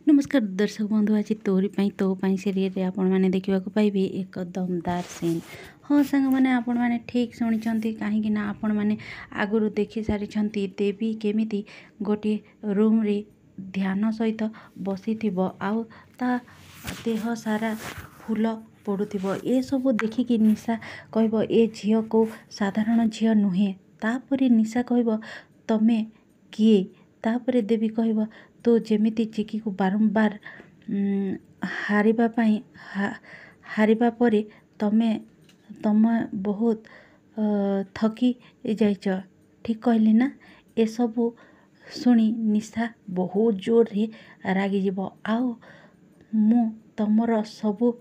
नमस्कार दर्शक बंधु, आज तोरी पाई तो पाई सीरियल आपण मैंने देखा पाइबे एक दमदार सीन। हाँ सांग मैंने आपण मैंने ठीक शुणी कहीं आपण मैंने आगु देखी सारी देवी केमिति गोटे रूम रे ध्यान सहित बसी आउ ता देह सारा फूल पड़ुथिबो। ए सब देखिकी निशा कहब ए झील को साधारण झील नुहे। तापरे निशा कहब तमे किए। तापरे देवी कहब तो जेमिति चिकी को बारंबार हारिबा परे तम बहुत थकी जाइछ। ठीक कहली ना। ए सबू शुणी निशा बहुत जोर रे रागी जीव। आउ मु तमर सबू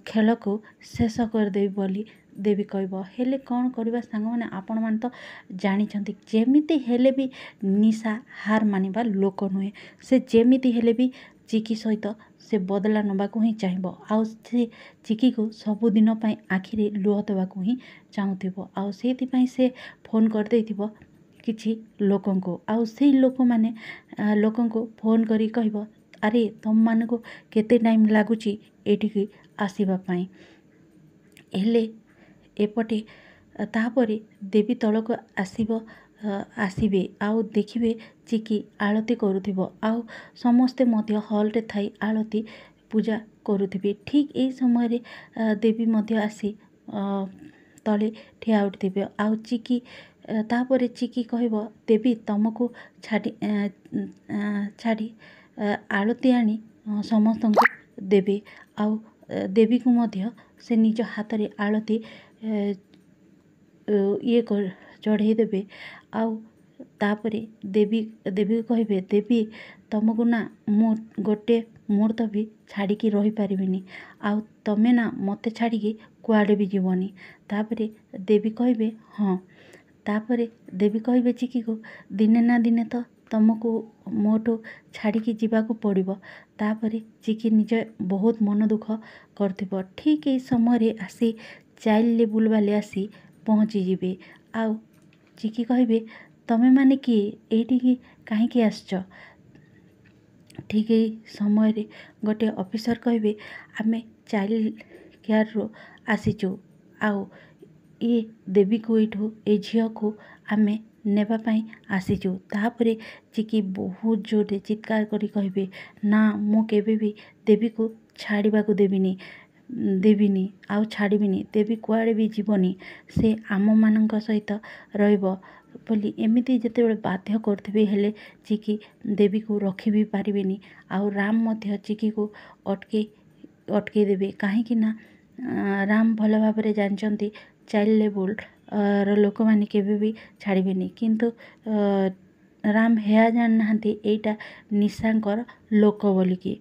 खेल को शेष करदेवी बोली देवी कहब। हेले कौन करवा सांग मैंने आपण मान तो जानिछंती जेमिति हेले भी निशा हार मानिबा लोक नुहे। से जेमिति हेले भी चिकी सहित से बदला नबाकू ही चाहिबो। आउ से चिकी को सबुदिन पाई आखिरे लुह देबाकू ही चाहूथिबो। आउ सेथिपाई से फोन कर देइथिबो किछि लोकंको। आउ सेही लोक माने लोकंको फोन करी कहबो अरे तुम मानको केते टाइम लागुची एठिकी आसीबा पाई। हेले एपटे तापरे देवी तलक आसबे आउ देखिबे चिकी आलती करुथिबो। आउ समस्ते मध्य हॉल रे थाई आलती पूजा करुथिबे। ठीक एई समय रे देवी मध्य आसी तले ठिया उठिथिबे। आउ चिकी तापरे चिकी कहबो देवी तुमको छाड़ी आलती आनी समस्तଙ୍କୁ देबे। आउ देवी को मध्य से निज हाथ रे आलती ये चढ़े देबे। आउ तापरे देवी कहबे देवी तुमको ना मु गोटे मुहूर्त भी छाड़ी रही पारिबिनी। आउ तमे ना मते छाड़ी कुआडे भी जीवनी। तापरे देवी कहबे हाँ। तापरे देवी कहबे चिकी को दिने ना दिने तो तुमको मोटो छाड़ी जीवाकू पड़िबो। तापरे चिकी निजे बहुत मन दुख करथिबो। ठीक एई समय रे आसी चाइल्ड लेबुल वाले आसी पहुँची जीवे। आउ चिकी कहबे तमे माने किए एठी काहींकी आसछ। ठीक एई समय रे गोटे ऑफिसर कहबे आमे चाइल्ड केयर रो आसीचु। आउ ये देवी को एठू ए झियो को आमे नेबा पाई आसीचु। तापरे चिकी बहुत जोरे चित्कार करी कहबे ना मु केबे भी देवी को छाड़ीबा को देविनी आउ छाड़ीबिनी। देवी कुआडे भी जीवनी। से आम मानक सहित रहिबो बोली एमिति जेतेबेले बाध्य करथिबे हेले चिकी देवी को रखी भी पारिबेनी। आउ राम मध्य चिकी को अटके देबे। काहेकि ना राम भल भाबरे जानचंती चाइल्ड लेबुल लोक माने केबे भी छाड़ीबेनी। किंतु राम हेया जान नाहांती एइटा निशांकर लोक बोलिकी।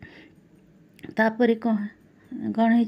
तापरे कौन है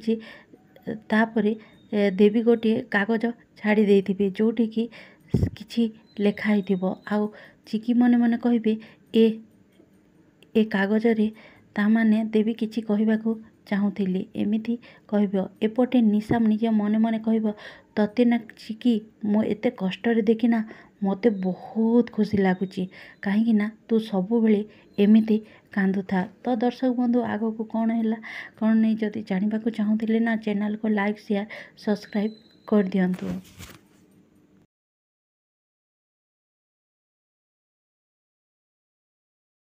तापरे देवी गोटे कागज छाड़ी देथिबे जोठी की किछि लेखा हिथिबो। आउ चिकी मने मने कहबे ए कागज रे तामाने देवी किछि कहबाकू चाहूथिली एमिति कहबो। एपटे निशा निजे मने मने कहबो तते ना चिकी मो एते कष्ट रे देखिना मते बहुत खुशी लागुची। काहेकि ना तू सबु बेले एमिति कांदु था। तो दर्शक बंधु आगो को कौन हैला कौन नहीं जदि जानिबाकू चाहूथिले ना चैनल को लाइक शेयर सब्सक्राइब कर दियंतु।